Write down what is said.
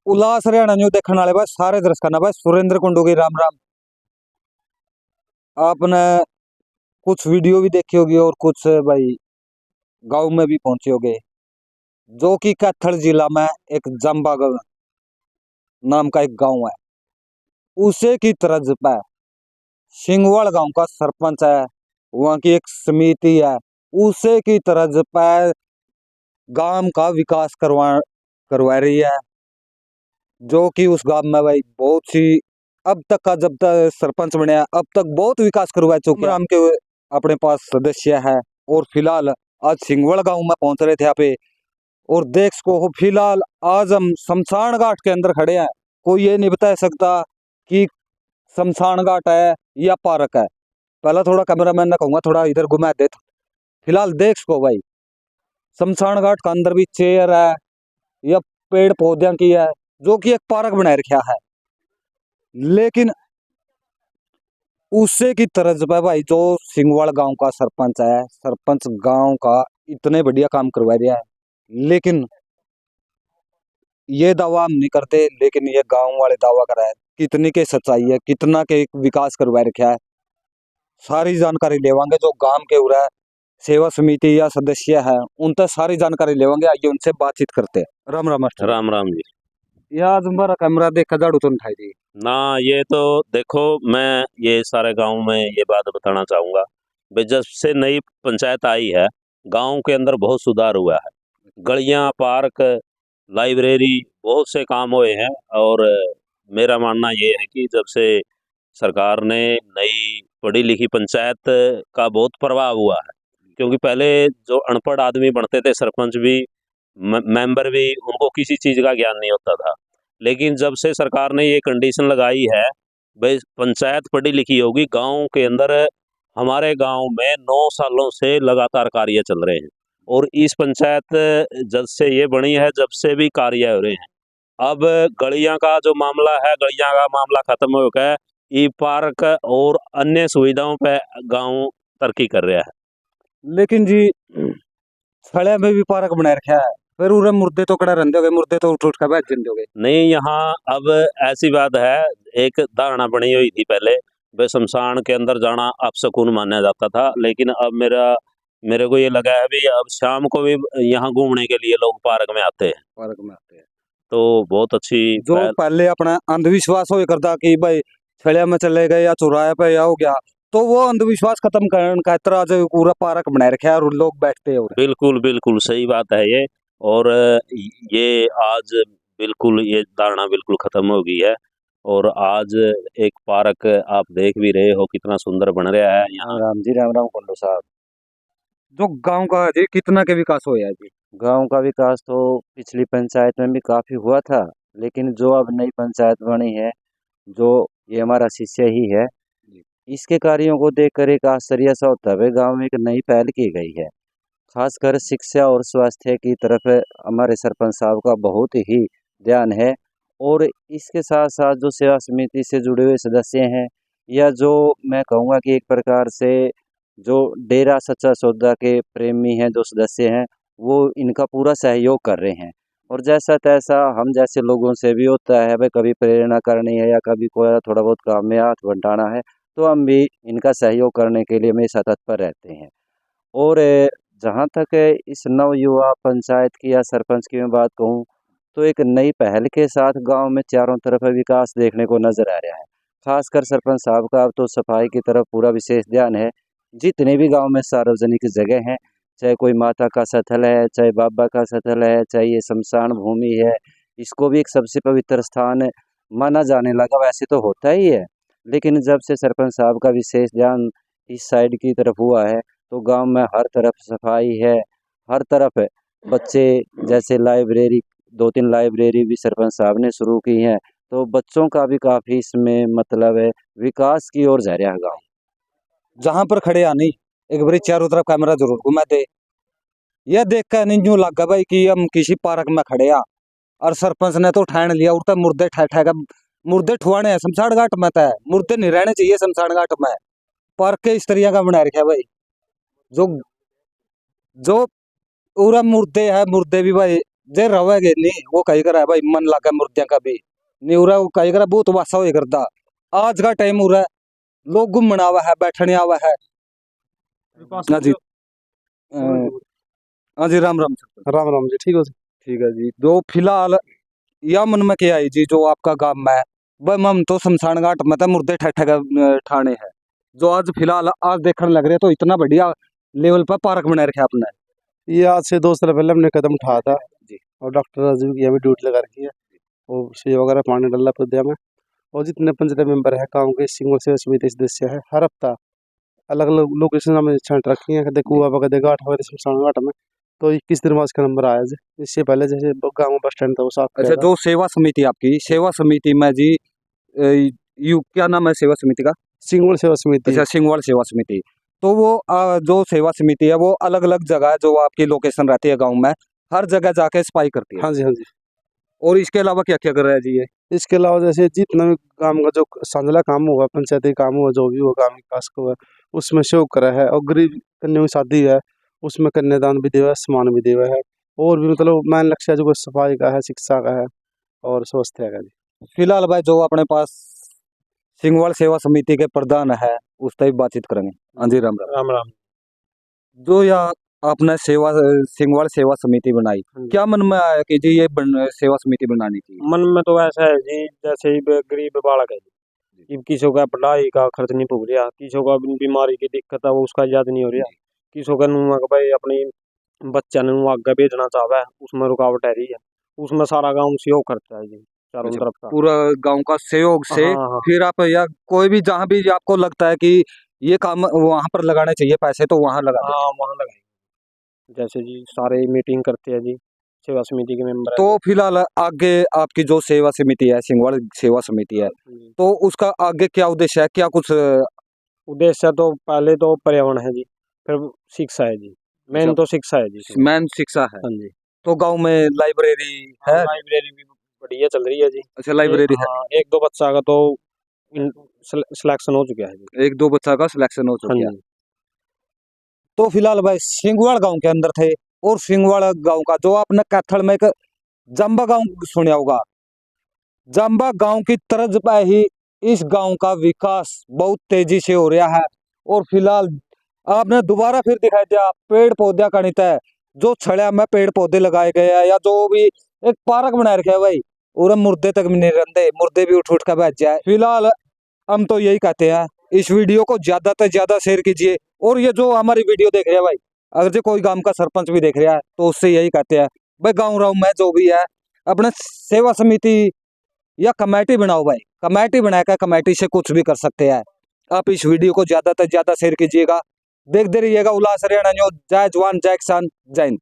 उल्लास Haryana new देखने वाले भाई सारे दर्शकों ना भाई सुरेंद्र कुंडू की राम राम। आपने कुछ वीडियो भी देखी होगी और कुछ भाई गांव में भी पहुंचे होगे, जो कि कैथल जिला में एक जंबागढ़ नाम का एक गांव है। उसे की तर्ज पे सिंगवड़ गांव का सरपंच है, वहां की एक समिति है, उसे की तर्ज पे गांव का विकास करवा रही है। जो कि उस गांव में भाई बहुत सी अब तक का जब तक सरपंच बने अब तक बहुत विकास करवा चुके हैं। हम के अपने पास सदस्य है और फिलहाल आज सिंगवड़ गांव में पहुंच रहे थे यहाँ पे, और देख सको हो फिलहाल आज हम शमशान घाट के अंदर खड़े हैं। कोई ये नहीं बता सकता कि शमशान घाट है या पार्क है। पहला थोड़ा कैमरामैन ने कहूंगा थोड़ा इधर घुमा दे। फिलहाल देख सको भाई शमशान घाट के अंदर भी चेयर है या पेड़ पौधों की है, जो कि एक पार्क बना रखा है। लेकिन उससे की तर्ज पे भाई जो सिंगवाड़ गांव का सरपंच है, सरपंच गांव का इतने बढ़िया काम करवा दिया है। लेकिन ये दावा हम नहीं करते, लेकिन ये गांव वाले दावा कर रहे हैं। कितनी के सच्चाई है, कितना के विकास करवा रखा है, सारी जानकारी लेवांगे। जो गांव के उरा सेवा समिति या सदस्य है उनसे सारी जानकारी लेवांगे। आइए उनसे बातचीत करते हैं। राम राम मास्टर। राम राम जी। यार हमारा कैमरा देखा झाड़ू तो उठाई दी ना ये तो देखो, मैं ये सारे गांव में ये बात बताना चाहूँगा भाई, जब से नई पंचायत आई है गांव के अंदर बहुत सुधार हुआ है। गलियां, पार्क, लाइब्रेरी, बहुत से काम हुए हैं। और मेरा मानना ये है कि जब से सरकार ने नई पढ़ी लिखी पंचायत का बहुत प्रभाव हुआ है। क्योंकि पहले जो अनपढ़ आदमी बनते थे, सरपंच भी मेंबर भी, उनको किसी चीज़ का ज्ञान नहीं होता था। लेकिन जब से सरकार ने ये कंडीशन लगाई है भाई पंचायत पढ़ी लिखी होगी, गांव के अंदर हमारे गांव में 9 सालों से लगातार कार्य चल रहे हैं। और इस पंचायत जब से ये बनी है, जब से भी कार्य हो रहे हैं। अब गलियां का जो मामला है, गलियां का मामला खत्म हो गया है। ई पार्क और अन्य सुविधाओं पे गांव तरक्की कर रहा है। लेकिन जी छड़े में भी पार्क बना रखा है, फिर उरे मुर्दे तो कड़ा रंधे हो गए, मुर्दे तो उठ उठ कर बैठ जंदे हो गए। नहीं, यहाँ अब ऐसी बात है, एक धारणा बनी हुई थी पहले वे शमशान के अंदर जाना अपशकुन माना जाता था। लेकिन अब मेरे को ये लगा है भी अब शाम को भी यहाँ घूमने के लिए लोग पार्क में आते हैं। पार्क में आते हैं तो बहुत अच्छी जो पहल। पहले अपना अंधविश्वास हो करता कि भाई छड़िया में चले गए या चौराहे पे या हो गया, तो वो अंधविश्वास खत्म करने का तरह जो पूरा पार्क बना रखा है और लोग बैठते हैं। बिल्कुल बिल्कुल सही बात है ये। और ये आज बिल्कुल ये धारणा बिल्कुल खत्म हो गई है। और आज एक पार्क आप देख भी रहे हो कितना सुंदर बन रहा है यहाँ। राम जी राम राम कुंडू साहब। जो गांव का जी कितना के विकास हो जी? गांव का विकास तो पिछली पंचायत में भी काफी हुआ था, लेकिन जो अब नई पंचायत बनी है, जो ये हमारा शिष्य ही है, इसके कार्यों को देखकर एक आश्चर्य सा होता है। गांव में एक नई पहल की गई है, खासकर शिक्षा और स्वास्थ्य की तरफ हमारे सरपंच साहब का बहुत ही ध्यान है। और इसके साथ साथ जो सेवा समिति से जुड़े हुए सदस्य हैं, या जो मैं कहूँगा कि एक प्रकार से जो डेरा सच्चा सौदा के प्रेमी हैं, जो सदस्य हैं, वो इनका पूरा सहयोग कर रहे हैं। और जैसा तैसा हम जैसे लोगों से भी होता है भाई, कभी प्रेरणा करनी है या कभी कोई थोड़ा बहुत काम में हाथ बंटाना है, तो हम भी इनका सहयोग करने के लिए हमेशा तत्पर रहते हैं। और जहाँ तक इस नवयुवा पंचायत की या सरपंच की मैं बात कहूँ, तो एक नई पहल के साथ गांव में चारों तरफ विकास देखने को नजर आ रहा है। खासकर सरपंच साहब का अब तो सफाई की तरफ पूरा विशेष ध्यान है। जितने भी गांव में सार्वजनिक जगह हैं, चाहे कोई माता का स्थल है, चाहे बाबा का स्थल है, चाहे ये शमशान भूमि है, इसको भी एक सबसे पवित्र स्थान माना जाने लगा। वैसे तो होता ही है, लेकिन जब से सरपंच साहब का विशेष ध्यान इस साइड की तरफ हुआ है, तो गांव में हर तरफ सफाई है, हर तरफ है। बच्चे जैसे लाइब्रेरी, 2-3 लाइब्रेरी भी सरपंच साहब ने शुरू की हैं, तो बच्चों का भी काफी इसमें मतलब है विकास की ओर जा रहा है गाँव। जहां पर खड़े आनी एक बार चारों तरफ कैमरा जरूर घुमा दे। यह देख कर नहीं यूं लगा भाई कि हम किसी पार्क में खड़े आ और सरपंच ने तो ठान लिया उड़ता मुर्दे ठह ठह कर मुर्दे ठुआने हैं शमशान घाट में। तय मुर्दे नहीं रहने चाहिए शमशान घाट में, पार्क के इस तरह का बना रखा है भाई। जो जो पूरा मुर्दे है, मुर्दे भी भाई जे रवेगे नहीं वो कही कर है भाई मन लगा मुर्दिया का भी नहीं हो रहा, वो कही कर बहुत वासा हो करता। आज का टाइम हो रहा है, लोग घूमने आवा है, बैठने आवा है। हाँ जी, हाँ जी, राम राम सर। राम राम जी, ठीक हो ठीक है जी। जो फिलहाल या मन में क्या आई जी, जो आपका गांव में वह हम तो शमशान घाट में तो मुर्दे ठहठे का ठाणे है, जो आज फिलहाल आज देखने लग रहे तो इतना बढ़िया लेवल पर पार्क बना रखे आपने। ये आज से 2 साल पहले हमने कदम उठाया था जी। और डॉक्टर राजीव की हमें ड्यूटी लगा रखी है, और सेवा वगैरह पानी डाला पौधे में। और जितने पंचायत मेंबर है गाँव के सिंगल सेवा समिति सदस्य है, हर हफ्ता अलग अलग लोकेशन हमें छांट रखी है, कदे कुआ कदे घाट कदे शमशान घाट में। तो 21 दिन बाद इसका नंबर आया जी। इससे पहले जैसे गाँव में बस स्टैंड था वो साफ अच्छा, किया था। जो सेवा समिति आपकी सेवा समिति में जी यू क्या नाम है सेवा समिति का? सिंगल सेवा समिति। अच्छा, सिंगवाल सेवा समिति। तो वो जो सेवा समिति है वो अलग अलग जगह है, जो आपकी लोकेशन रहती है गांव में, हर जगह जाके सफाई करती है। हाँ जी, हाँ जी। और इसके अलावा क्या क्या कर रहा है जी ये? इसके अलावा जैसे जितना भी काम का जो सांझला काम हुआ, पंचायती काम हुआ, जो भी हुआ गाँव विकास का हुआ, उसमें सहयोग करा है। और गरीब कन्याओं की शादी है उसमें कन्यादान भी दिया है, सम्मान भी दिया है। और भी मतलब मेन लक्ष्य है जो सफाई का है, शिक्षा का है और स्वास्थ्य का जी। फिलहाल भाई जो अपने पास सिंगवाल सेवा समिति के प्रधान है उससे भी बातचीत करेंगे। हाँ जी, राम राम। राम राम। जो या आपने सिंगवाल सेवा समिति बनाई, क्या मन में आया कि जी ये सेवा समिति बनानी चाहिए? मन में तो ऐसा है जी, जैसे ही गरीब बालक है जी, किसी का पढ़ाई का खर्च नहीं पूग रहा, किसी का बीमारी की दिक्कत है वो उसका इलाज नहीं हो रहा, किसी का नुआ का भाई अपनी बच्चा ने आगे भेजना चाहता है उसमें रुकावट आ रही है, उसमें सारा गांव सहयोग करता है जी, चारों अच्छा, तरफ का। पूरा गांव का सहयोग से हाँ, हाँ। फिर आप या कोई भी जहाँ भी आपको लगता है कि ये काम वहां पर लगाने चाहिए पैसे तो वहां लगा देते हाँ, वहाँ लगाएंगे। जैसे जी सारे मीटिंग करते हैं जी, सेवा समिति के मेंबर हैं। तो फिलहाल आगे आपकी जो सेवा समिति है सिंगवाल सेवा समिति है, तो उसका आगे क्या उद्देश्य है, क्या कुछ? उद्देश्य तो पहले तो पर्यावरण है जी, फिर शिक्षा है जी, मेन तो शिक्षा है जी। मैन शिक्षा है। हाँ जी। तो गांव में लाइब्रेरी है? लाइब्रेरी भी बढ़िया चल रही है जी। अच्छा, लाइब्रेरी है। हाँ, 1-2 बच्चा का तो सिलेक्शन हो चुका है जी। 1-2 बच्चा का सिलेक्शन हो हाँ चुका है। जी। तो फिलहाल भाई सिंगवाड़ गांव के अंदर थे, और सिंगवाड़ गांव का जो आपने कैथल में एक जंबा गांव सुना होगा, जंबा गांव की तर्ज पे ही इस गांव का विकास बहुत तेजी से हो रहा है। और फिलहाल आपने दोबारा फिर दिखाई दिया पेड़ पौधे का नीता है, जो छड़िया में पेड़ पौधे लगाए गए हैं या जो भी एक पार्क बना रखा है भाई, और मुर्दे तक भी नहीं रहते, मुर्दे भी उठ उठ कर बैठ जाए। फिलहाल हम तो यही कहते हैं इस वीडियो को ज्यादा से ज्यादा शेयर कीजिए, और ये जो हमारी वीडियो देख रहे हैं भाई, अगर जो कोई गांव का सरपंच भी देख रहा है तो उससे यही कहते हैं भाई गाँव राव में जो भी है अपने सेवा समिति या कमेटी बनाओ भाई, कमेटी बनाकर कमेटी से कुछ भी कर सकते हैं। आप इस वीडियो को ज्यादा से ज्यादा शेयर कीजिएगा। देखते रहिएगा उल्लास हरियाणा न्यूज़। जय जवान जय किसान जय हिंद।